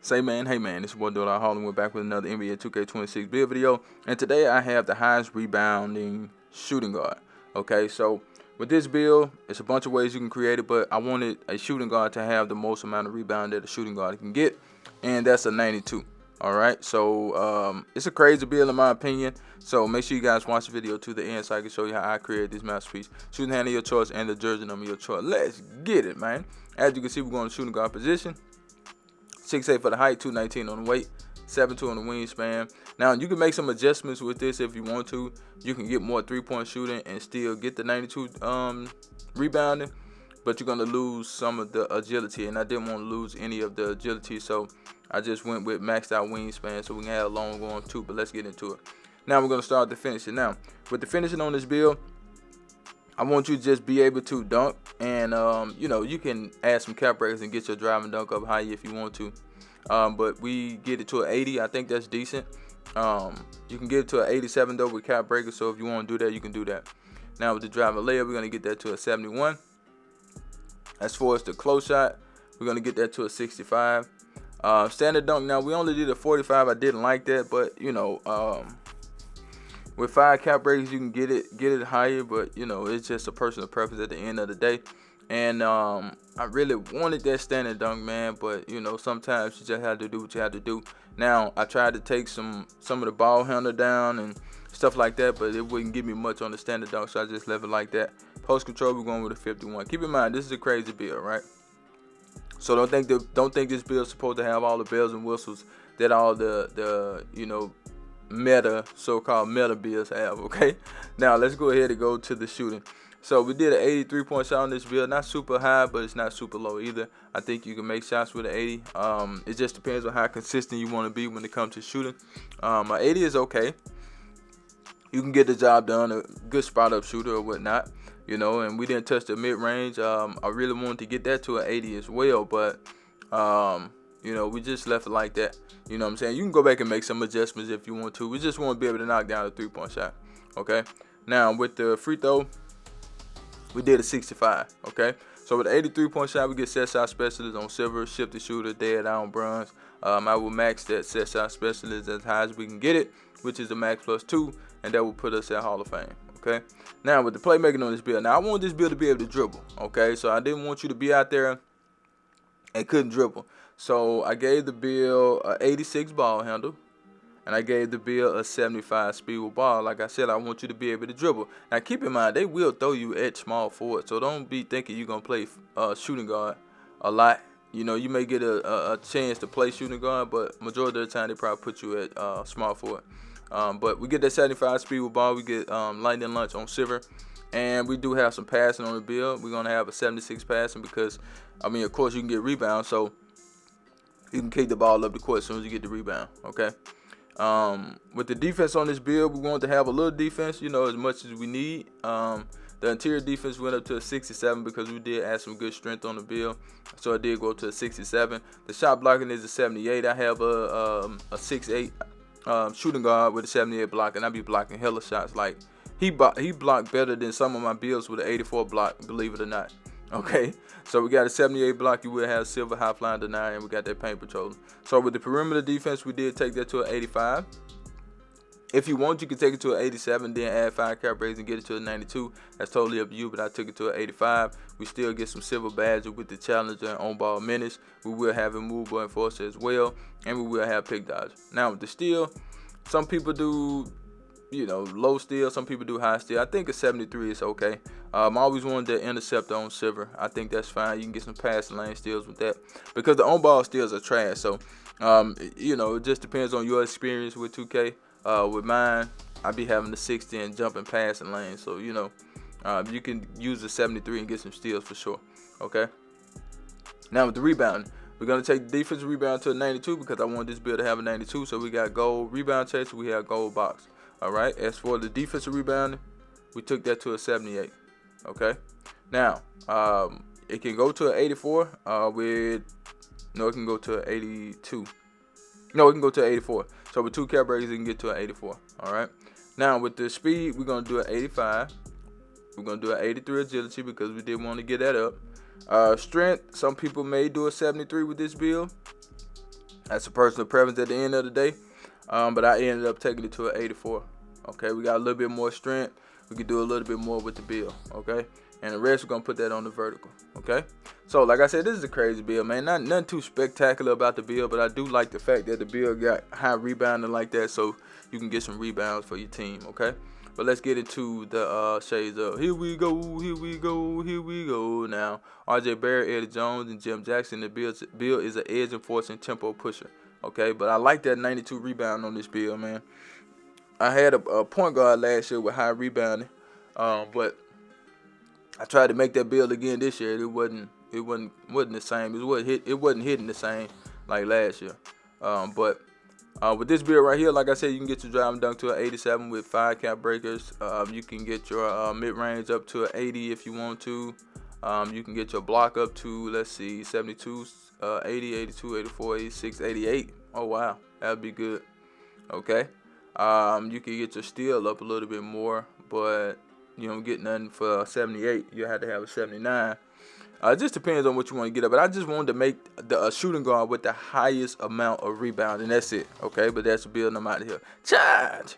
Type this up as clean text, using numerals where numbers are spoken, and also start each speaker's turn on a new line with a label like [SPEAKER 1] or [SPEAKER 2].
[SPEAKER 1] Say man, hey man, this is your boy Dola Harlan. We're back with another NBA 2K26 build video, and today I have the highest rebounding shooting guard. Okay, so with this build, it's a bunch of ways you can create it, but I wanted a shooting guard to have the most amount of rebound that a shooting guard can get, and that's a 92. Alright, so it's a crazy build in my opinion, so make sure you guys watch the video to the end so I can show you how I created this masterpiece. Shooting hand of your choice and the jersey number of your choice. Let's get it, man. As you can see, we're going to shooting guard position. 6'8" for the height, 219 on the weight, 7'2" on the wingspan. Now, you can make some adjustments with this if you want to. You can get more three-point shooting and still get the 92 rebounding, but you're going to lose some of the agility, and I didn't want to lose any of the agility, so I just went with maxed out wingspan so we can have a long arm too, but let's get into it. Now, we're going to start the finishing. Now, with the finishing on this build, I want you to just be able to dunk, and you know, you can add some cap breakers and get your driving dunk up high if you want to, but we get it to an 80. I think that's decent. You can get it to an 87 though with cap breakers, so if you want to do that, you can do that. Now with the driving layup, we're going to get that to a 71. As far as the close shot, we're going to get that to a 65. Standard dunk, now we only did a 45. I didn't like that, but you know, with 5 cap breakers, you can get it higher, but you know, it's just a personal preference at the end of the day. And I really wanted that standard dunk, man, but you know, sometimes you just have to do what you have to do. Now, I tried to take some of the ball handler down and stuff like that, but it wouldn't give me much on the standard dunk, so I just left it like that. Post control, we're going with a 51. Keep in mind, this is a crazy build, right? So don't think this build is supposed to have all the bells and whistles that all the you know, so-called meta builds have. Okay, now let's go ahead and go to the shooting. So we did an 83-point shot on this build. Not super high, but it's not super low either. I think you can make shots with an 80. It just depends on how consistent you want to be when it comes to shooting. An 80 is okay. You can get the job done, a good spot up shooter or whatnot, you know. And we didn't touch the mid-range. I really wanted to get that to an 80 as well, but you know, we just left it like that. You know what I'm saying? You can go back and make some adjustments if you want to. We just want to be able to knock down a 3-point shot. Okay. Now with the free throw, we did a 65. Okay. So with the 83-point shot, we get set shot specialist on silver, shifty shooter, dead eye on bronze. I will max that set shot specialist as high as we can get it, which is a max +2, and that will put us at Hall of Fame. Okay. Now with the playmaking on this build, now I want this build to be able to dribble. Okay. So I didn't want you to be out there and couldn't dribble. So I gave the build a 86 ball handle, and I gave the build a 75 speed with ball. Like I said, I want you to be able to dribble. Now keep in mind, they will throw you at small forward, so don't be thinking you're gonna play shooting guard a lot. You know, you may get a chance to play shooting guard, but majority of the time they probably put you at small forward. But we get that 75 speed with ball. We get lightning lunch on silver. And we do have some passing on the build. We're gonna have a 76 passing because, I mean, of course you can get rebounds, so you can kick the ball up the court as soon as you get the rebound. Okay. With the defense on this build, we want to have a little defense, you know, as much as we need. The interior defense went up to a 67 because we did add some good strength on the build, so it did go to a 67. The shot blocking is a 78. I have a 6'8" shooting guard with a 78 block, and I be blocking hella shots. Like he blocked better than some of my builds with an 84 block, believe it or not. Okay, so we got a 78 block. You will have silver high flying denier, and we got that paint patrol. So with the perimeter defense, we did take that to an 85. If you want, you can take it to an 87, then add 5 cap breaks and get it to a 92. That's totally up to you, but I took it to an 85. We still get some silver badges with the challenger and on-ball minutes. We will have a immovable enforcer as well, and we will have pick dodge. Now with the steal, some people do, you know, low steal, some people do high steal. I think a 73 is okay. I always wanted the interceptor on silver. I think that's fine. You can get some passing lane steals with that because the on-ball steals are trash. So, you know, it just depends on your experience with 2K. With mine, I be having the 60 and jumping passing lane. So, you know, you can use the 73 and get some steals for sure. Okay. Now with the rebound, we're going to take the defensive rebound to a 92 because I want this build to have a 92. So we got gold rebound chaser, we have gold box. All right. As for the defensive rebounding, we took that to a 78. Okay. Now, it can go to an 84 it can go to an 82. No, it can go to an 84. So with 2 cap breaks, it can get to an 84. All right. Now with the speed, we're going to do an 85. We're going to do an 83 agility because we did want to get that up. Strength, some people may do a 73 with this build. That's a personal preference at the end of the day. But I ended up taking it to an 84. Okay, we got a little bit more strength. We could do a little bit more with the build. Okay, and the rest we're gonna put that on the vertical. Okay, so like I said, this is a crazy build, man. Nothing too spectacular about the build, but I do like the fact that the build got high rebounding like that, so you can get some rebounds for your team. Okay, but let's get into the shades of. Here we go, here we go, here we go. Now, R.J. Barrett, Eddie Jones, and Jim Jackson. The build is an edge enforcing tempo pusher. Okay, but I like that 92 rebound on this build, man. I had a point guard last year with high rebounding, but I tried to make that build again this year. It wasn't the same. It wasn't hitting the same like last year. But with this build right here, like I said, you can get your drive and dunk to an 87 with 5 cap breakers. You can get your mid range up to an 80 if you want to. You can get your block up to, let's see, 72, 80, 82, 84, 86, 88. Oh wow, that'd be good. Okay. You can get your steal up a little bit more, but you don't get nothing for 78. You have to have a 79. It just depends on what you want to get up. But I just wanted to make the shooting guard with the highest amount of rebound, and that's it. Okay, but that's building them out of here. Charge.